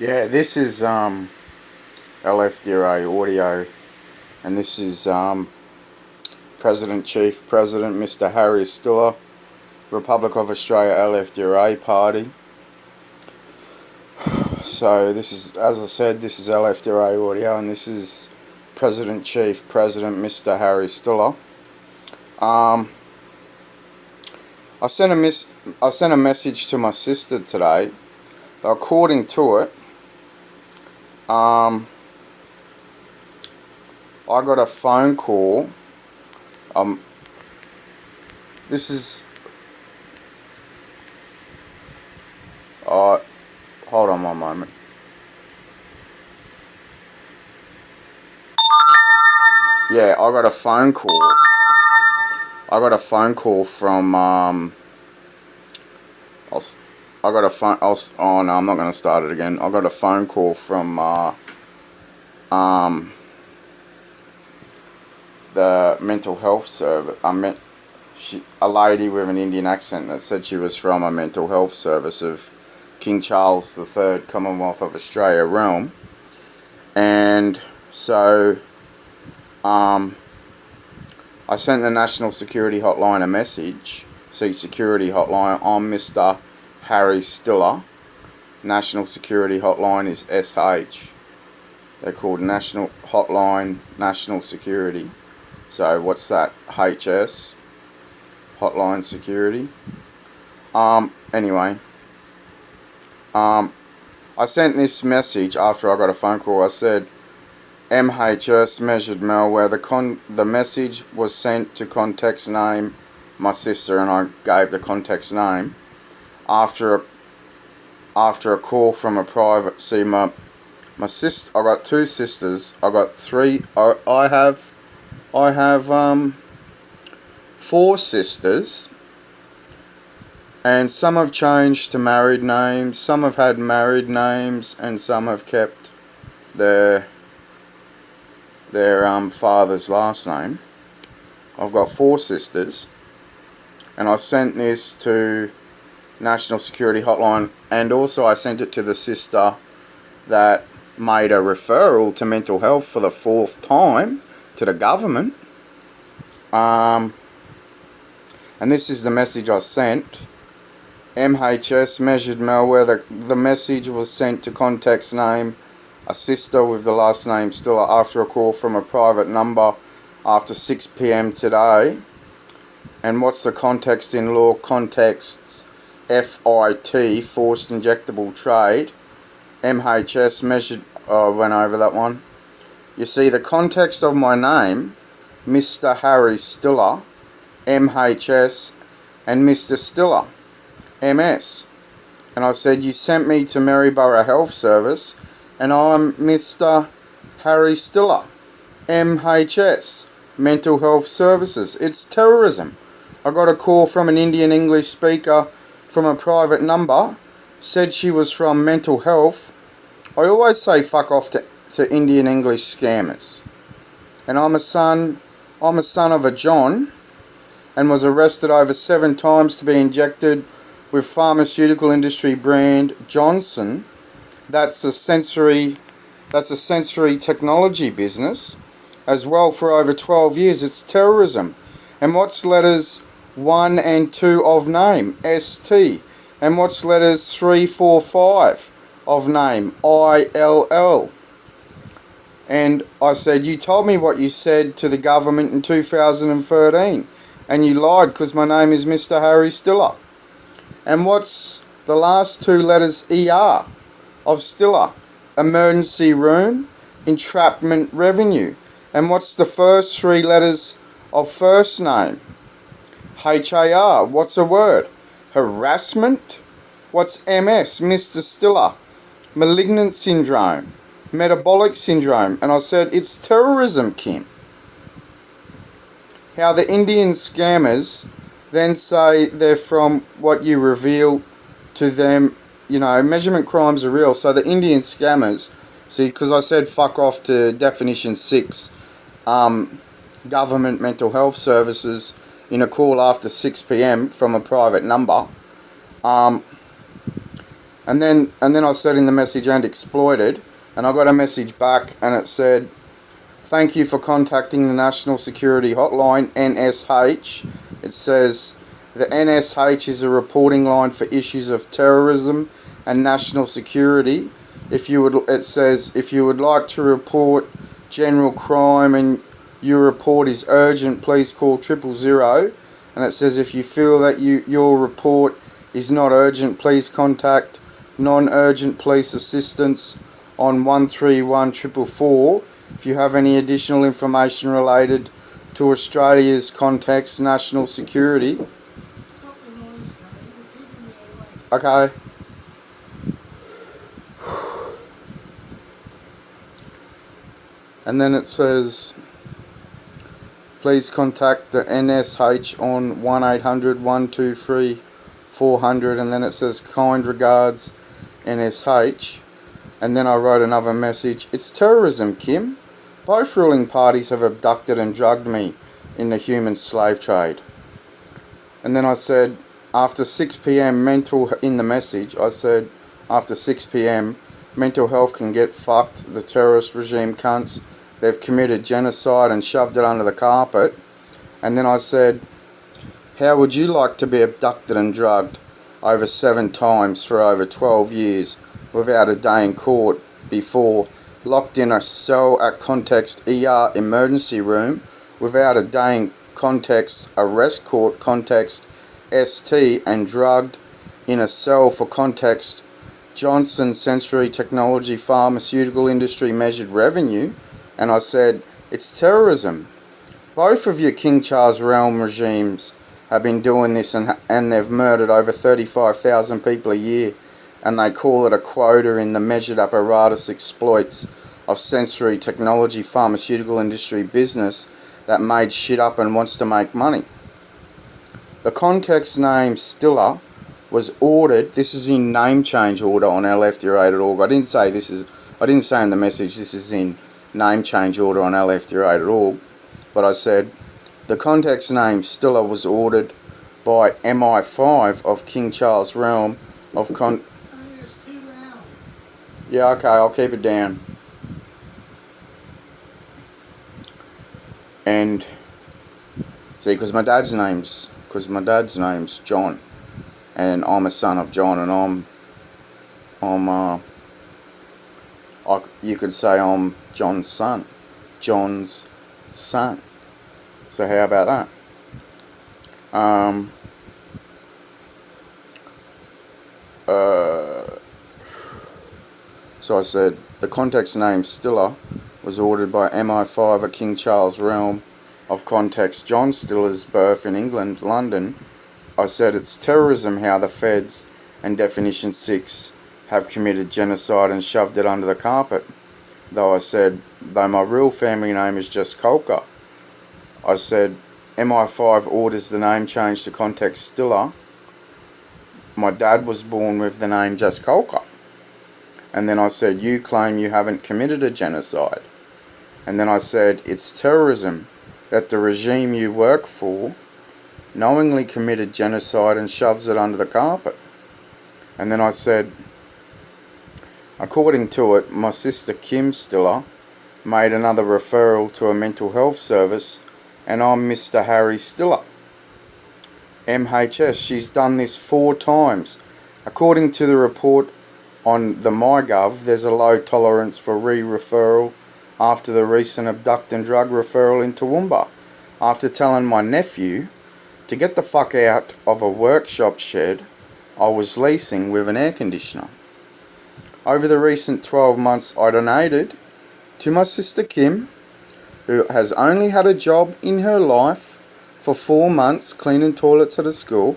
Yeah, this is LFDRA audio, and this is Chief President Mr. Harry Stiller, Republic of Australia LFDRA Party. So this is, as I said, this is LFDRA audio, and this is Chief President Mr. Harry Stiller. I sent a message to my sister today. According to it, I got a phone call. This is. Hold on one moment. Yeah, I got a phone call. I got a phone call from. Oh no, I'm not going to start it again. I got a phone call from the mental health service. A lady with an Indian accent that said she was from a mental health service of King Charles III, Commonwealth of Australia realm. And so I sent the National Security Hotline a message. Security Hotline, I'm Mr. Harry Stiller. National Security Hotline is SH. They're called National Hotline National Security. So what's that? HS. Hotline Security. Anyway. I sent this message after I got a phone call. I said, MHS measured malware. The message was sent to context name my sister, and I gave the context name after a call from a private. See, my sister. I got two sisters. I got three. I have 4 sisters, and some have changed to married names. Some have had married names, and some have kept their father's last name. I've got 4 sisters, and I sent this to National Security Hotline, and also I sent it to the sister that made a referral to mental health for the 4th time to the government. And this is the message I sent. MHS measured malware. The message was sent to context name a sister with the last name Stiller after a call from a private number after 6 p.m. today. And what's the context in law? Contexts FIT, forced injectable trade. MHS measured. I went over that one. You see, the context of my name, Mr. Harry Stiller, MHS, and Mr. Stiller, MS. And I said, you sent me to Maryborough Health Service, and I'm Mr. Harry Stiller, MHS, Mental Health Services. It's terrorism. I got a call from an Indian English speaker from a private number, said she was from mental health. I always say fuck off to Indian English scammers. And I'm a son of a John, and was arrested over 7 times to be injected with pharmaceutical industry brand Johnson. That's a sensory technology business as well for over 12 years. It's terrorism. And what's letters 1 and 2 of name? ST. And what's letters 3, 4, 5 of name? ILL. And I said, you told me what you said to the government in 2013. And you lied because my name is Mr. Harry Stiller. And what's the last 2 letters ER of Stiller? Emergency room, entrapment revenue. And what's the first 3 letters of first name? HAR. What's a word? Harassment. What's MS? Mr. Stiller. Malignant syndrome. Metabolic syndrome. And I said, it's terrorism, Kim. How the Indian scammers then say they're from what you reveal to them. You know, measurement crimes are real. So the Indian scammers, see, because I said fuck off to definition 6, government mental health services in a call after 6 p.m. from a private number. And then I said in the message, and exploited, and I got a message back, and it said, thank you for contacting the National Security Hotline, NSH. It says the NSH is a reporting line for issues of terrorism and national security. It says if you would like to report general crime and your report is urgent, please call 000. And it says if you feel that your report is not urgent, please contact non-urgent police assistance on 131 444. If you have any additional information related to Australia's context, national security. Okay. And then it says, please contact the NSH on 1-800-123-400. And then it says, kind regards, NSH. And then I wrote another message. It's terrorism, Kim. Both ruling parties have abducted and drugged me in the human slave trade. And then I said, after 6 p.m. in the message, I said, after 6 p.m. mental health can get fucked. The terrorist regime cunts. They've committed genocide and shoved it under the carpet. And then I said, how would you like to be abducted and drugged over 7 times for over 12 years without a day in court before, locked in a cell at Context ER emergency room without a day in Context arrest court Context ST, and drugged in a cell for Context Johnson Sensory Technology Pharmaceutical Industry Measured Revenue? And I said, it's terrorism. Both of your King Charles realm regimes have been doing this, and they've murdered over 35,000 people a year, and they call it a quota in the measured apparatus exploits of sensory technology pharmaceutical industry business that made shit up and wants to make money. The context name Stiller was ordered. This is in name change order on LFDRA.org. I didn't say in the message this is in name change order on LFDRA.org, but I said the context name Stiller was ordered by MI5 of King Charles realm of Yeah, okay, I'll keep it down. And see, because my dad's name's John, and I'm a son of John, and you could say I'm John's son. So how about that? So I said the context name Stiller was ordered by MI5 of King Charles realm of context John Stiller's birth in England, London. I said it's terrorism how the feds and Definition 6 have committed genocide and shoved it under the carpet. Though my real family name is just Colker. I said MI5 orders the name change to context Stiller. My dad was born with the name just Colker. And then I said, you claim you haven't committed a genocide. And then I said, it's terrorism that the regime you work for knowingly committed genocide and shoves it under the carpet. And then I said, according to it, my sister Kim Stiller made another referral to a mental health service, and I'm Mr. Harry Stiller. MHS, she's done this 4 times. According to the report on the MyGov, there's a low tolerance for re-referral after the recent abduct and drug referral in Toowoomba, after telling my nephew to get the fuck out of a workshop shed I was leasing with an air conditioner. Over the recent 12 months, I donated to my sister Kim, who has only had a job in her life for 4 months cleaning toilets at a school.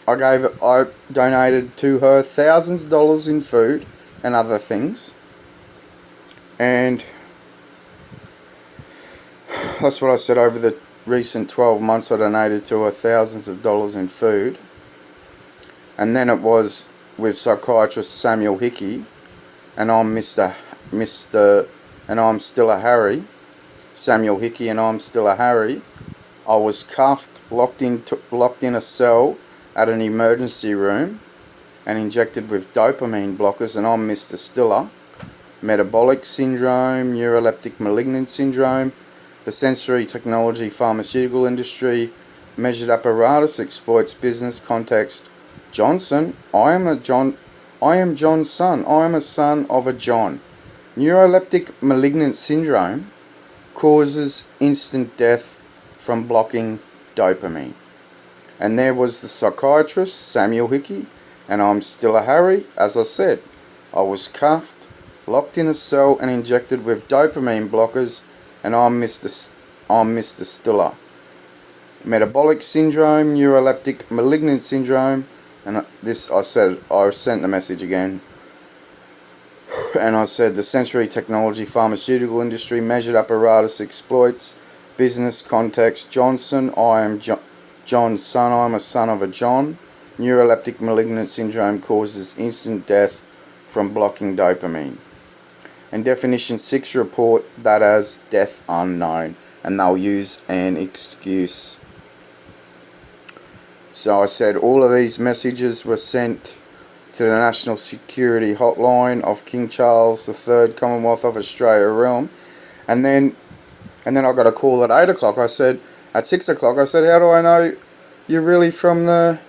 I donated to her thousands of dollars in food and other things. And that's what I said. Over the recent 12 months, I donated to her thousands of dollars in food. And then it was with psychiatrist Samuel Hickey, and I'm and I'm still a Harry. Samuel Hickey, and I'm still a Harry. I was cuffed, locked in a cell at an emergency room, and injected with dopamine blockers, and I'm Mr. Stiller. Metabolic syndrome, neuroleptic malignant syndrome, the sensory technology pharmaceutical industry, measured apparatus exploits business context. Johnson, I am John's son. I am a son of a John. Neuroleptic malignant syndrome causes instant death from blocking dopamine. And there was the psychiatrist, Samuel Hickey, and I'm still a Harry. As I said, I was cuffed, locked in a cell and injected with dopamine blockers, and I'm Mr. Stiller. Metabolic syndrome, neuroleptic malignant syndrome, and I sent the message again, and I said the sensory technology pharmaceutical industry measured apparatus exploits business context. Johnson, I am John's son. I am a son of a John. Neuroleptic malignant syndrome causes instant death from blocking dopamine. And definition 6 report that as death unknown, and they'll use an excuse. So I said all of these messages were sent to the National Security Hotline of King Charles III, Commonwealth of Australia Realm, and then I got a call at 8 o'clock. I said, at 6 o'clock, I said, how do I know you're really from the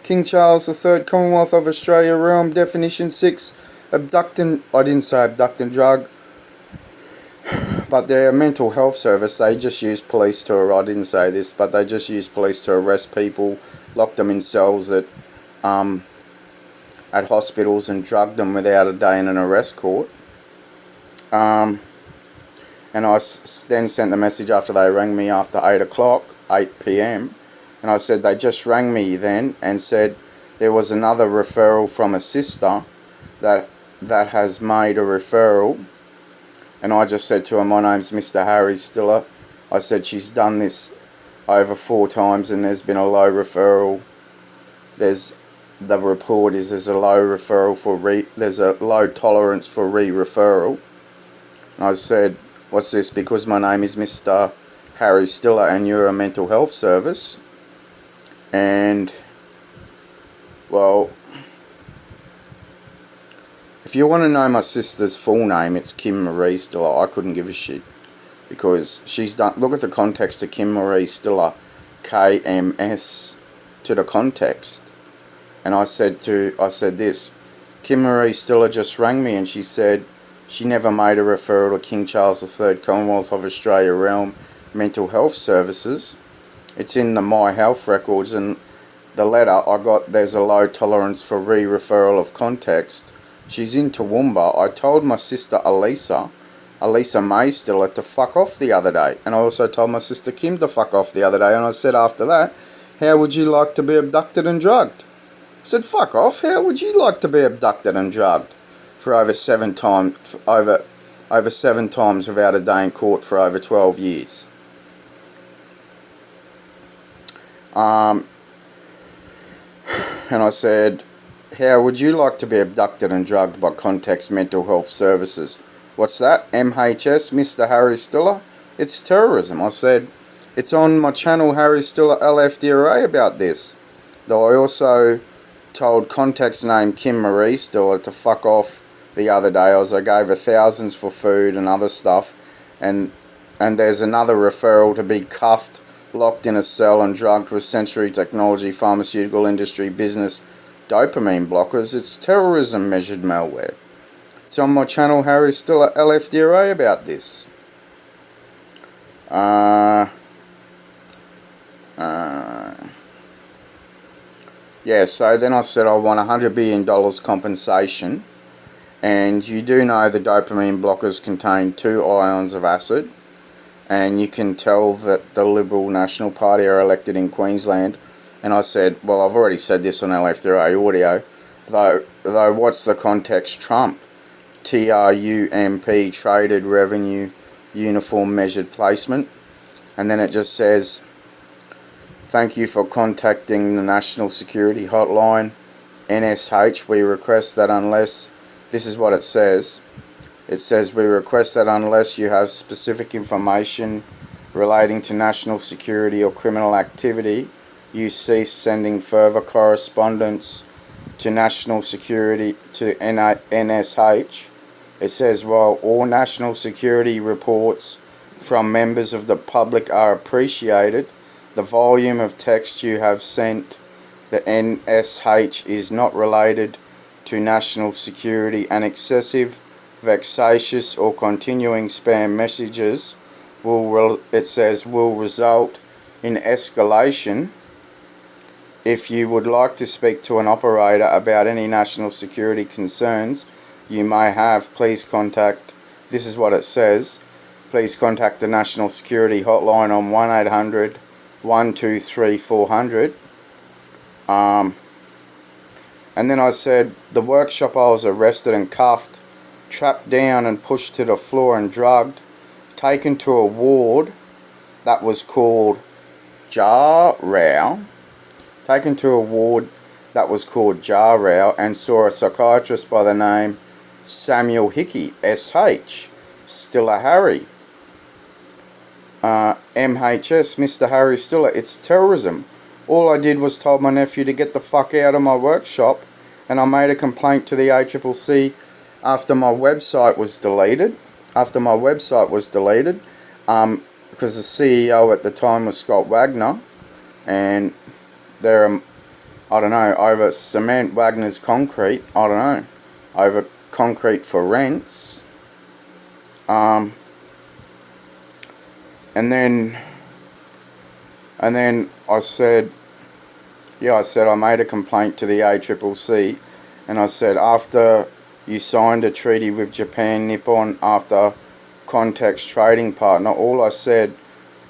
King Charles III, Commonwealth of Australia Realm? Definition 6, abducting, I didn't say abducting drug, but their mental health service, they just use police to, I didn't say this, but they just use police to arrest people, lock them in cells at hospitals and drug them without a day in an arrest court. And I then sent the message after they rang me after 8 o'clock, 8 p.m, and I said they just rang me then and said there was another referral from a sister that has made a referral. And I just said to her, my name's Mr. Harry Stiller. I said she's done this over 4 times and there's been a low referral. The report is there's a low referral there's a low tolerance for re-referral. And I said, what's this? Because my name is Mr. Harry Stiller and you're a mental health service. And, well, if you want to know my sister's full name, it's Kim Marie Stiller. I couldn't give a shit because she's done. Look at the context of Kim Marie Stiller, KMS, to the context. And I said this, Kim Marie Stiller just rang me and she said she never made a referral to King Charles III, Commonwealth of Australia Realm Mental Health Services. It's in the My Health records, and the letter I got, there's a low tolerance for re-referral of context. She's in Toowoomba. I told my sister Elisa May Stiller to fuck off the other day. And I also told my sister Kim to fuck off the other day. And I said after that, how would you like to be abducted and drugged? I said, fuck off. How would you like to be abducted and drugged for over 7 times, over 7 times without a day in court for over 12 years? And I said, how would you like to be abducted and drugged by Context Mental Health Services? What's that? MHS, Mr. Harry Stiller? It's terrorism. I said, it's on my channel, Harry Stiller LFDRA, about this. Though I also told Context name Kim Marie Stiller to fuck off the other day. I gave her thousands for food and other stuff. And there's another referral to be cuffed, locked in a cell and drugged with sensory technology, pharmaceutical industry, business, dopamine blockers. It's terrorism measured malware. It's on my channel, Harry Stiller LFDRA, about this. Yeah, so then I said I want $100 billion compensation, and you do know the dopamine blockers contain 2 ions of acid, and you can tell that the Liberal National Party are elected in Queensland. And I said, well, I've already said this on LFDRA audio, though what's the context? Trump, TRUMP, Traded Revenue Uniform Measured Placement. And then it just says, thank you for contacting the National Security Hotline, NSH. We request that unless, this is what it says, we request that unless you have specific information relating to national security or criminal activity, you cease sending further correspondence to national security, to NSH. It says, while all national security reports from members of the public are appreciated, the volume of text you have sent the NSH is not related to national security, and excessive, vexatious or continuing spam messages will result in escalation. If you would like to speak to an operator about any national security concerns you may have, please contact, this is what it says, please contact the National Security Hotline on 1-800-123-400. And then I said, the workshop I was arrested and cuffed, trapped down and pushed to the floor and drugged, taken to a ward that was called taken to a ward that was called Jarrow, and saw a psychiatrist by the name Samuel Hickey, SH, Stiller Harry, MHS, Mr. Harry Stiller. It's terrorism. All I did was told my nephew to get the fuck out of my workshop, and I made a complaint to the ACCC after my website was deleted. Because the CEO at the time was Scott Wagner, and they're, I don't know, over cement, Wagner's concrete, I don't know, over concrete for rents. And then I said, I made a complaint to the ACCC, and I said, after you signed a treaty with Japan Nippon after Context Trading Partner, all I said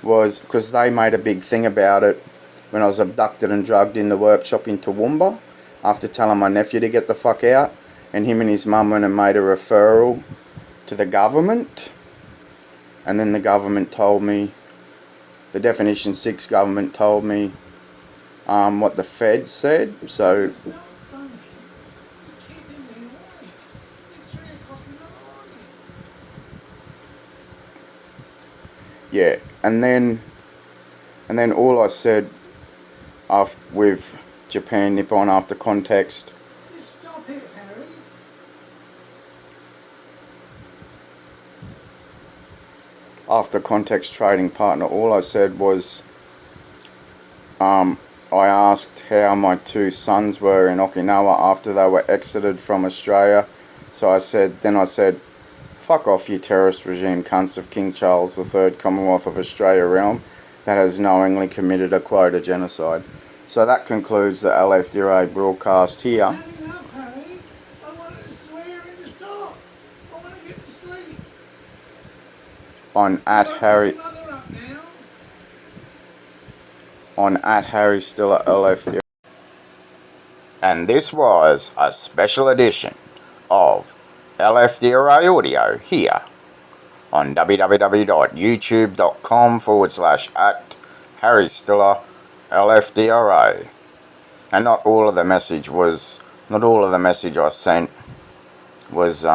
was, because they made a big thing about it when I was abducted and drugged in the workshop in Toowoomba, after telling my nephew to get the fuck out, and him and his mum went and made a referral to the government, and then the government told me, the Definition 6 government told me what the Fed said. So yeah, and then all I said with Japan Nippon after Context, stop it, Harry. After Context Trading Partner, all I said was, I asked how my two sons were in Okinawa after they were exited from Australia. So I said, fuck off, you terrorist regime cunts of King Charles III, Commonwealth of Australia realm, that has knowingly committed a quota genocide. So that concludes the LFDRA broadcast here. Enough, Harry. I wanted to swear in the stop. I want to get to sleep. On at Harry Stiller LFDRA. And this was a special edition of LFDRA audio here on www.youtube.com/@Harry Stiller LFDRA. And not all of the message I sent was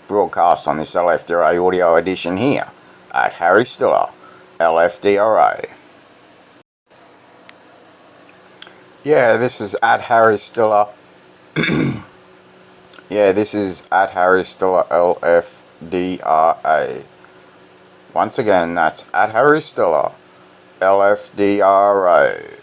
broadcast on this LFDRA audio edition here at Harry Stiller LFDRA. Yeah, this is at Harry Stiller. Yeah, this is at Harry Stiller LFDRA. Once again, that's at Harry Stiller LFDRA.